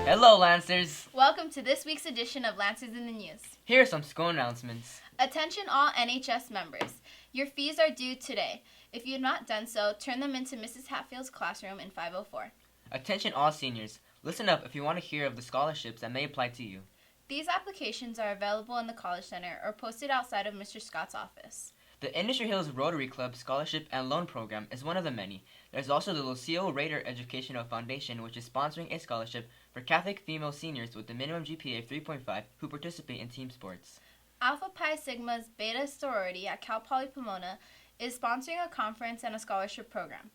Hello, Lancers! Welcome to this week's edition of Lancers in the News. Here are some school announcements. Attention all NHS members. Your fees are due today. If you have not done so, turn them into Mrs. Hatfield's classroom in 504. Attention all seniors. Listen up if you want to hear of the scholarships that may apply to you. These applications are available in the College Center or posted outside of Mr. Scott's office. The Industry Hills Rotary Club Scholarship and Loan Program is one of the many. There's also the Lucille Rader Educational Foundation, which is sponsoring a scholarship for Catholic female seniors with a minimum GPA of 3.5 who participate in team sports. Alpha Pi Sigma's Beta sorority at Cal Poly Pomona is sponsoring a conference and a scholarship program.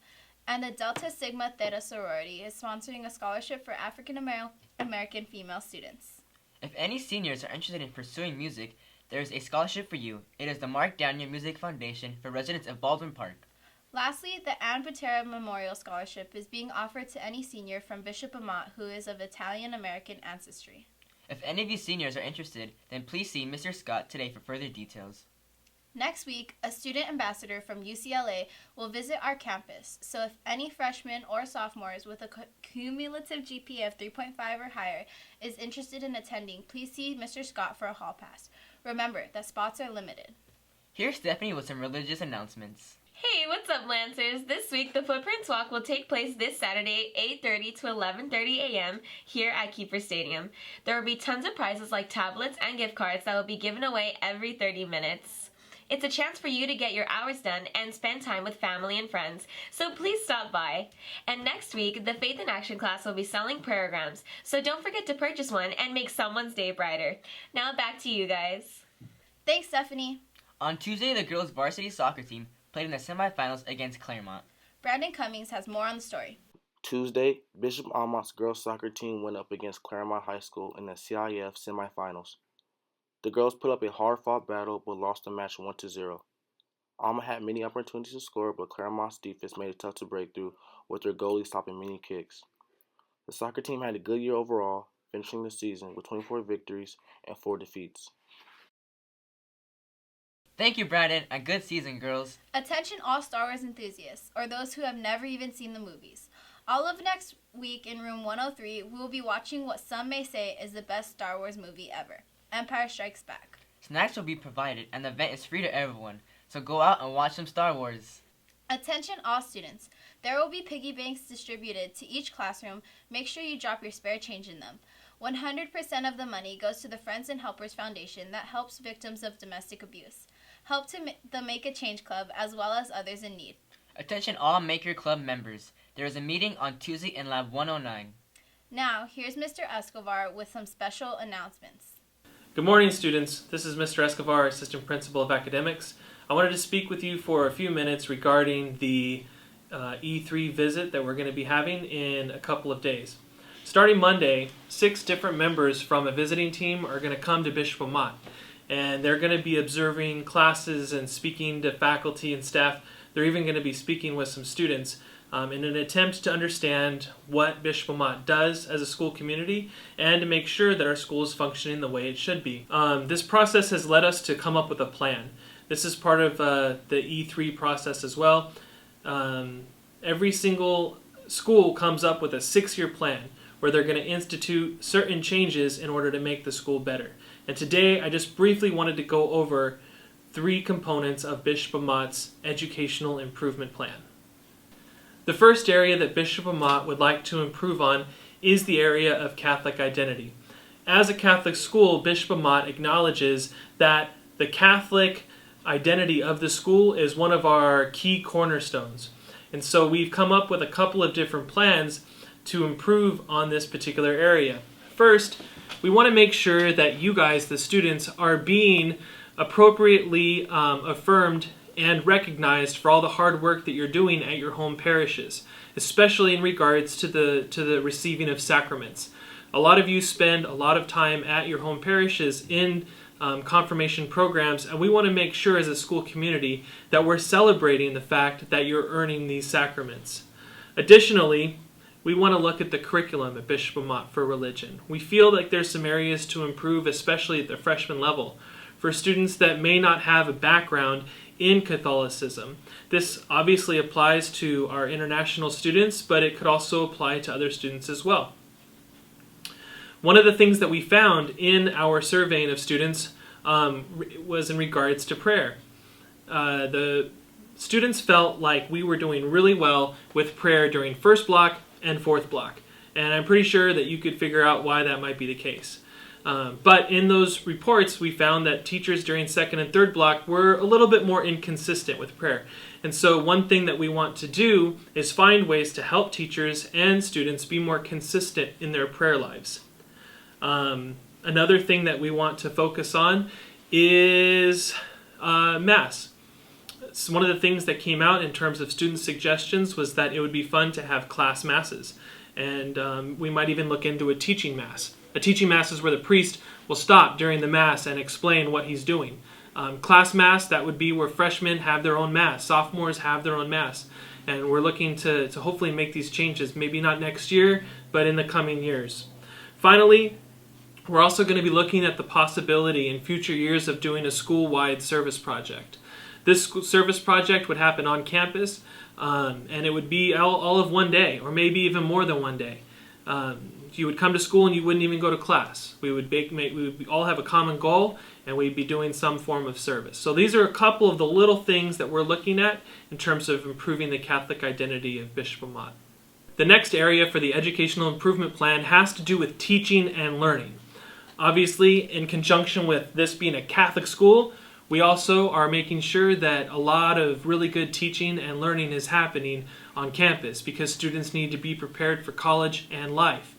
And the Delta Sigma Theta sorority is sponsoring a scholarship for African American female students. If any seniors are interested in pursuing music, there is a scholarship for you. It is the Mark Daniel Music Foundation for residents of Baldwin Park. Lastly, the Ann Butera Memorial Scholarship is being offered to any senior from Bishop Amat who is of Italian-American ancestry. If any of you seniors are interested, then please see Mr. Scott today for further details. Next week, a student ambassador from UCLA will visit our campus, so if any freshmen or sophomores with a cumulative GPA of 3.5 or higher is interested in attending, please see Mr. Scott for a hall pass. Remember that spots are limited. Here's Stephanie with some religious announcements. Hey, what's up, Lancers? This week, the Footprints Walk will take place this Saturday, 8:30 to 11:30 a.m. here at Kiefer Stadium. There will be tons of prizes like tablets and gift cards that will be given away every 30 minutes. It's a chance for you to get your hours done and spend time with family and friends, so please stop by. And next week, the Faith in Action class will be selling prayergrams, so don't forget to purchase one and make someone's day brighter. Now back to you guys. Thanks, Stephanie. On Tuesday, the girls' varsity soccer team played in the semifinals against Claremont. Brandon Cummings has more on the story. Tuesday, Bishop Amat's girls' soccer team went up against Claremont High School in the CIF semifinals. The girls put up a hard-fought battle but lost the match 1-0. Alma had many opportunities to score, but Claremont's defense made it tough to break through with their goalie stopping many kicks. The soccer team had a good year overall, finishing the season with 24 victories and 4 defeats. Thank you, Brandon, and good season, girls. Attention all Star Wars enthusiasts, or those who have never even seen the movies. All of next week in room 103, we will be watching what some may say is the best Star Wars movie ever, Empire Strikes Back. Snacks will be provided, and the event is free to everyone, so go out and watch some Star Wars. Attention all students. There will be piggy banks distributed to each classroom. Make sure you drop your spare change in them. 100% of the money goes to the Friends and Helpers Foundation that helps victims of domestic abuse. Help to the Make a Change Club as well as others in need. Attention all Make Your Club members. There is a meeting on Tuesday in Lab 109. Now, here's Mr. Escobar with some special announcements. Good morning, students. This is Mr. Escobar, Assistant Principal of Academics. I wanted to speak with you for a few minutes regarding the E3 visit that we're going to be having in a couple of days. Starting Monday, 6 different members from a visiting team are going to come to Bishop Amat, and they're going to be observing classes and speaking to faculty and staff. They're even going to be speaking with some students in an attempt to understand what Bishop Amat does as a school community and to make sure that our school is functioning the way it should be. This process has led us to come up with a plan. This is part of the E3 process as well. Every single school comes up with a 6-year plan where they're going to institute certain changes in order to make the school better. And today I just briefly wanted to go over 3 components of Bishop Amat's educational improvement plan. The first area that Bishop Amat would like to improve on is the area of Catholic identity. As a Catholic school, Bishop Amat acknowledges that the Catholic identity of the school is one of our key cornerstones. And so we've come up with a couple of different plans to improve on this particular area. First, we want to make sure that you guys, the students, are being appropriately affirmed and recognized for all the hard work that you're doing at your home parishes, especially in regards to the receiving of sacraments. A lot of you spend a lot of time at your home parishes in confirmation programs, and we want to make sure as a school community that we're celebrating the fact that you're earning these sacraments. Additionally, we want to look at the curriculum at Bishop Amat for religion. We feel like there's some areas to improve, especially at the freshman level, for students that may not have a background in Catholicism. This obviously applies to our international students, but it could also apply to other students as well. One of the things that we found in our surveying of students was in regards to prayer. The students felt like we were doing really well with prayer during first block and fourth block. And I'm pretty sure that you could figure out why that might be the case. But in those reports, we found that teachers during second and third block were a little bit more inconsistent with prayer. And so one thing that we want to do is find ways to help teachers and students be more consistent in their prayer lives. Another thing that we want to focus on is Mass. So one of the things that came out in terms of student suggestions was that it would be fun to have class masses. And we might even look into a teaching Mass. A teaching Mass is where the priest will stop during the Mass and explain what he's doing. Class Mass, that would be where freshmen have their own Mass. Sophomores have their own Mass. And we're looking to hopefully make these changes, maybe not next year, but in the coming years. Finally, we're also going to be looking at the possibility in future years of doing a school-wide service project. This service project would happen on campus, and it would be all of one day, or maybe even more than one day. You would come to school and you wouldn't even go to class. We would all have a common goal, and we'd be doing some form of service. So these are a couple of the little things that we're looking at in terms of improving the Catholic identity of Bishop Amat. The next area for the Educational Improvement Plan has to do with teaching and learning. Obviously, in conjunction with this being a Catholic school, we also are making sure that a lot of really good teaching and learning is happening on campus because students need to be prepared for college and life.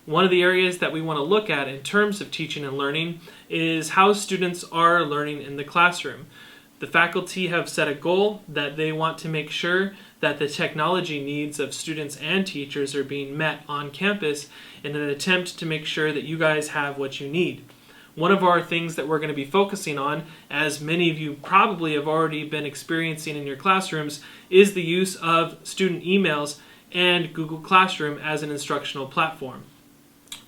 One of the areas that we want to look at in terms of teaching and learning is how students are learning in the classroom. The faculty have set a goal that they want to make sure that the technology needs of students and teachers are being met on campus in an attempt to make sure that you guys have what you need. One of our things that we're going to be focusing on, as many of you probably have already been experiencing in your classrooms, is the use of student emails and Google Classroom as an instructional platform.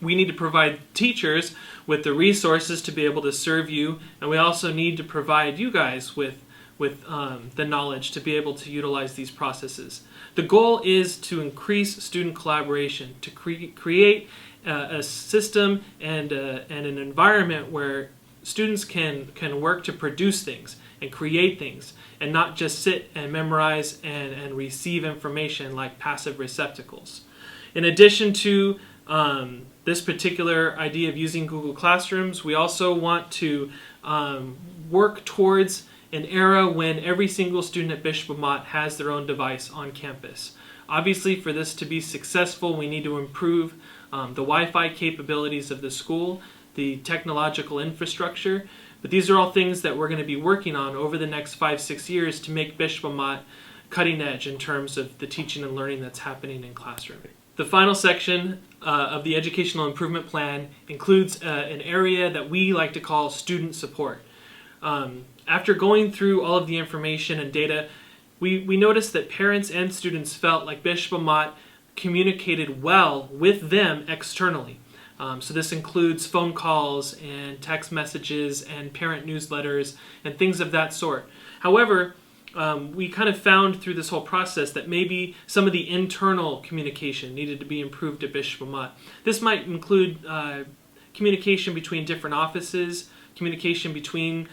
We need to provide teachers with the resources to be able to serve you, and we also need to provide you guys with the knowledge to be able to utilize these processes. The goal is to increase student collaboration, to create a system and an environment where students can work to produce things and create things and not just sit and memorize and receive information like passive receptacles. In addition to this particular idea of using Google Classrooms, we also want to work towards an era when every single student at Bishop Amat has their own device on campus. Obviously, for this to be successful, we need to improve the Wi-Fi capabilities of the school, the technological infrastructure, but these are all things that we're going to be working on over the next 5-6 years to make Bishop Amat cutting edge in terms of the teaching and learning that's happening in classroom. The final section of the Educational Improvement Plan includes an area that we like to call student support. After going through all of the information and data, we noticed that parents and students felt like Bishop Amat communicated well with them externally. So this includes phone calls and text messages and parent newsletters and things of that sort. However, we kind of found through this whole process that maybe some of the internal communication needed to be improved at Bishop Amat. This might include communication between different offices, communication between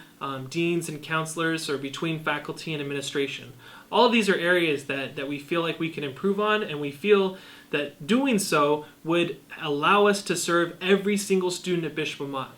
deans and counselors, or between faculty and administration. All of these are areas that we feel like we can improve on, and we feel that doing so would allow us to serve every single student at Bishop Amat.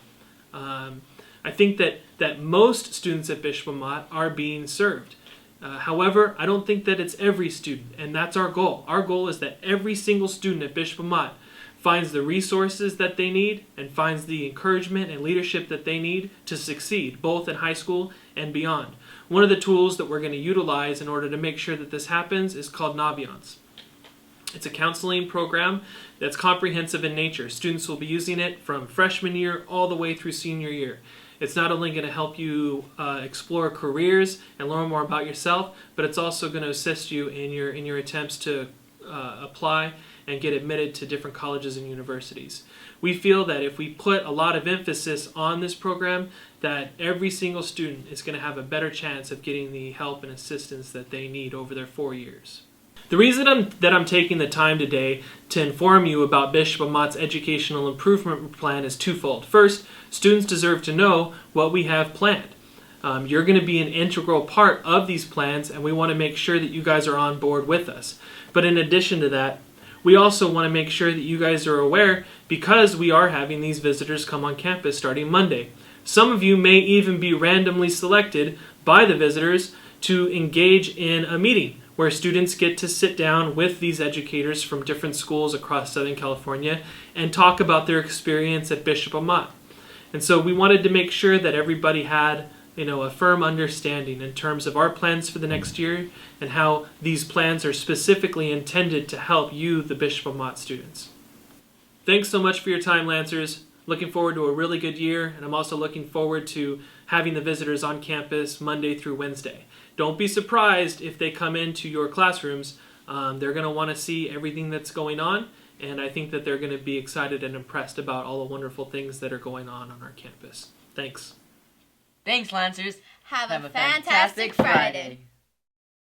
I think that most students at Bishop Amat are being served. However, I don't think that it's every student, and that's our goal. Our goal is that every single student at Bishop Amat finds the resources that they need and finds the encouragement and leadership that they need to succeed, both in high school and beyond. One of the tools that we're going to utilize in order to make sure that this happens is called Naviance. It's a counseling program that's comprehensive in nature. Students will be using it from freshman year all the way through senior year. It's not only going to help you explore careers and learn more about yourself, but it's also going to assist you in your attempts to apply and get admitted to different colleges and universities. We feel that if we put a lot of emphasis on this program, that every single student is going to have a better chance of getting the help and assistance that they need over their 4 years. The reason that I'm taking the time today to inform you about Bishop Amat's educational improvement plan is twofold. First, students deserve to know what we have planned. You're going to be an integral part of these plans, and we want to make sure that you guys are on board with us. But in addition to that, we also want to make sure that you guys are aware, because we are having these visitors come on campus starting Monday. Some of you may even be randomly selected by the visitors to engage in a meeting where students get to sit down with these educators from different schools across Southern California and talk about their experience at Bishop Amat. And so we wanted to make sure that everybody had a firm understanding in terms of our plans for the next year and how these plans are specifically intended to help you, the Bishop Amat students. Thanks so much for your time, Lancers. Looking forward to a really good year, and I'm also looking forward to having the visitors on campus Monday through Wednesday. Don't be surprised if they come into your classrooms. They're going to want to see everything that's going on, and I think that they're going to be excited and impressed about all the wonderful things that are going on our campus. Thanks. Thanks, Lancers. Have a fantastic Friday.